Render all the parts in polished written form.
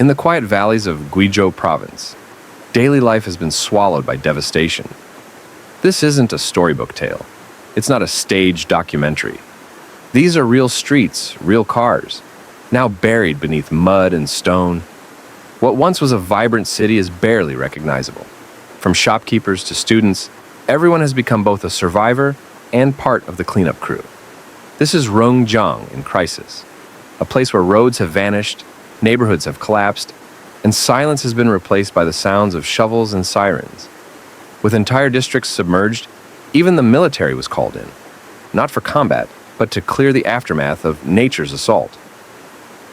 In the quiet valleys of Guizhou province, daily life has been swallowed by devastation. This isn't a storybook tale. It's not a staged documentary. These are real streets, real cars, now buried beneath mud and stone. What once was a vibrant city is barely recognizable. From shopkeepers to students, everyone has become both a survivor and part of the cleanup crew. This is Rongjiang in crisis, a place where roads have vanished, neighborhoods have collapsed, and silence has been replaced by the sounds of shovels and sirens. With entire districts submerged, even the military was called in, not for combat, but to clear the aftermath of nature's assault.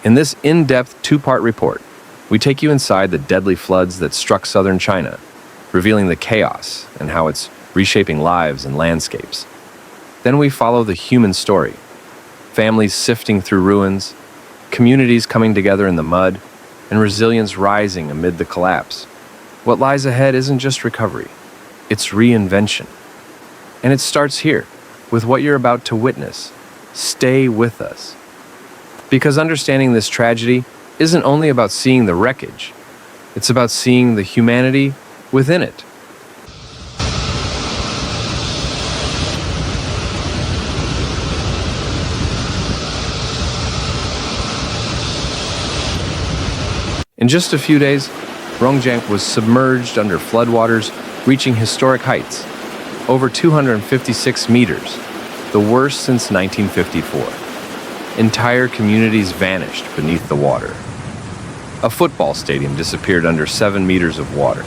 In this in-depth two-part report, we take you inside the deadly floods that struck southern China, revealing the chaos and how it's reshaping lives and landscapes. Then we follow the human story, families sifting through ruins, communities coming together in the mud, and resilience rising amid the collapse. What lies ahead isn't just recovery, it's reinvention. And it starts here, with what you're about to witness. Stay with us. Because understanding this tragedy isn't only about seeing the wreckage, it's about seeing the humanity within it. In just a few days, Rongjiang was submerged under floodwaters reaching historic heights, over 256 meters, the worst since 1954. Entire communities vanished beneath the water. A football stadium disappeared under 7 meters of water.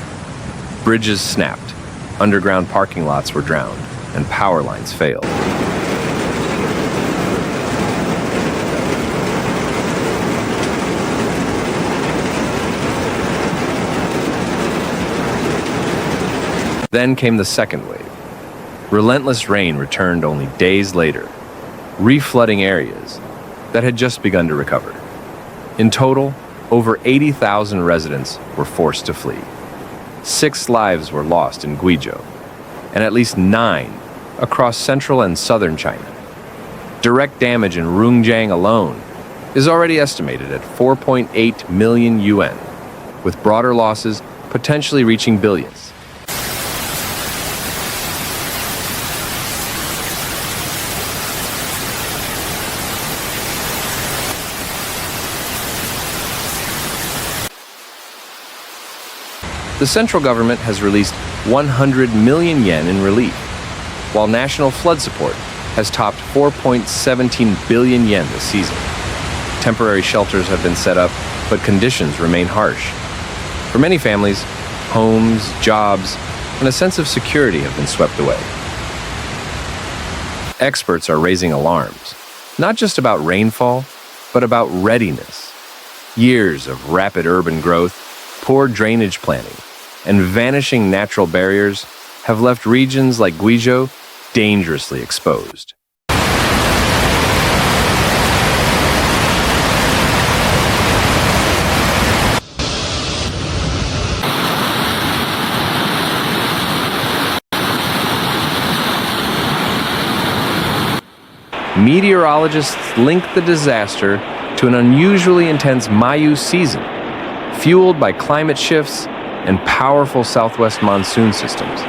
Bridges snapped, underground parking lots were drowned, and power lines failed. Then came the second wave. Relentless rain returned only days later, reflooding areas that had just begun to recover. In total, over 80,000 residents were forced to flee. 6 lives were lost in Guizhou, and at least 9 across central and southern China. Direct damage in Rongjiang alone is already estimated at 4.8 million yuan, with broader losses potentially reaching billions. The central government has released 100 million yen in relief, while national flood support has topped 4.17 billion yen this season. Temporary shelters have been set up, but conditions remain harsh. For many families, homes, jobs, and a sense of security have been swept away. Experts are raising alarms, not just about rainfall, but about readiness. Years of rapid urban growth, poor drainage planning, and vanishing natural barriers have left regions like Guizhou dangerously exposed. Meteorologists link the disaster to an unusually intense Mayu season, fueled by climate shifts and powerful southwest monsoon systems.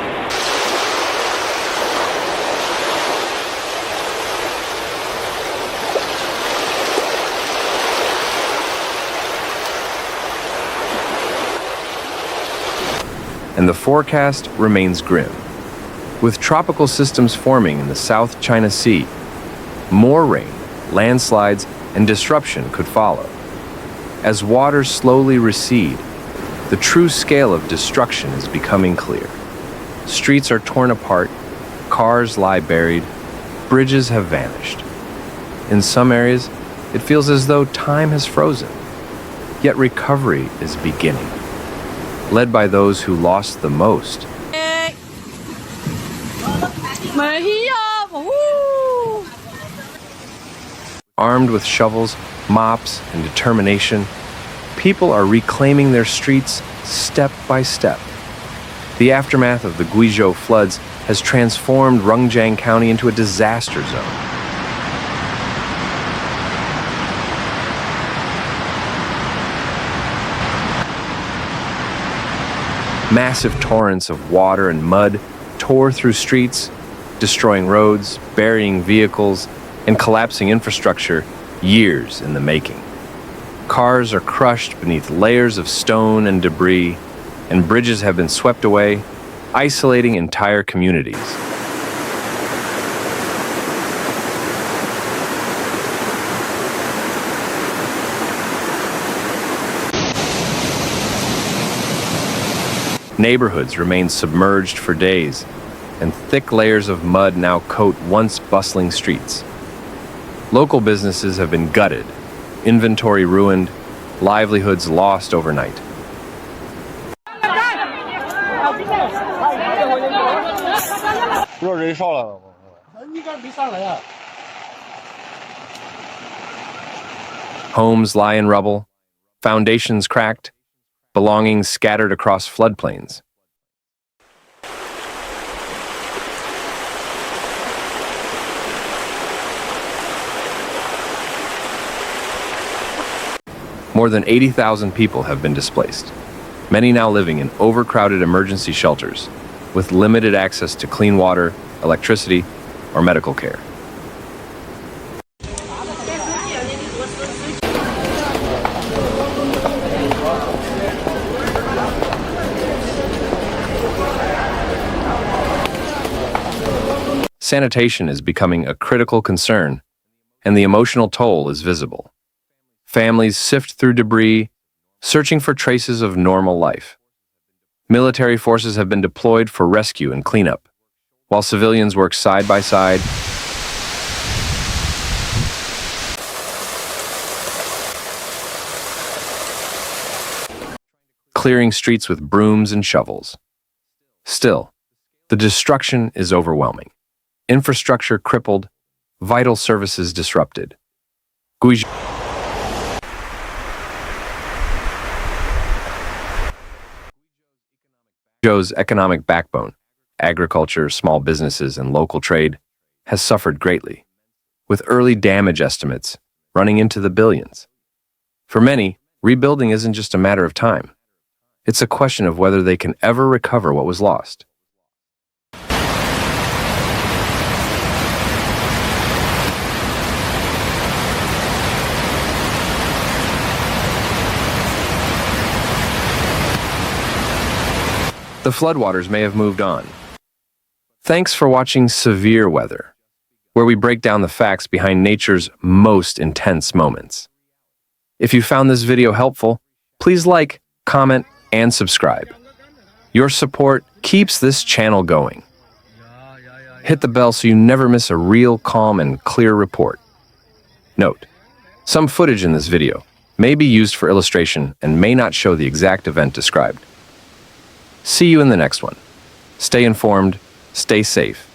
And the forecast remains grim. With tropical systems forming in the South China Sea, more rain, landslides, and disruption could follow. As waters slowly recede, the true scale of destruction is becoming clear. Streets are torn apart, cars lie buried, bridges have vanished. In some areas, it feels as though time has frozen, yet recovery is beginning, led by those who lost the most. Armed with shovels, mops, and determination, people are reclaiming their streets step by step. The aftermath of the Guizhou floods has transformed Rongjiang County into a disaster zone. Massive torrents of water and mud tore through streets, destroying roads, burying vehicles, and collapsing infrastructure years in the making. Cars are crushed beneath layers of stone and debris, and bridges have been swept away, isolating entire communities. Neighborhoods remain submerged for days, and thick layers of mud now coat once bustling streets. Local businesses have been gutted, inventory ruined, livelihoods lost overnight. Homes lie in rubble, foundations cracked, belongings scattered across floodplains. More than 80,000 people have been displaced, many now living in overcrowded emergency shelters with limited access to clean water, electricity, or medical care. Sanitation is becoming a critical concern, and the emotional toll is visible. Families sift through debris, searching for traces of normal life. Military forces have been deployed for rescue and cleanup, while civilians work side by side. Clearing streets with brooms and shovels. Still, the destruction is overwhelming. Infrastructure crippled, vital services disrupted. Guizhou's economic backbone, agriculture, small businesses, and local trade, has suffered greatly, with early damage estimates running into the billions. For many, rebuilding isn't just a matter of time. It's a question of whether they can ever recover what was lost. The floodwaters may have moved on. Thanks for watching Severe Weather, where we break down the facts behind nature's most intense moments. If you found this video helpful, please like, comment, and subscribe. Your support keeps this channel going. Hit the bell so you never miss a real, calm, and clear report. Note: some footage in this video may be used for illustration and may not show the exact event described. See you in the next one. Stay informed, stay safe,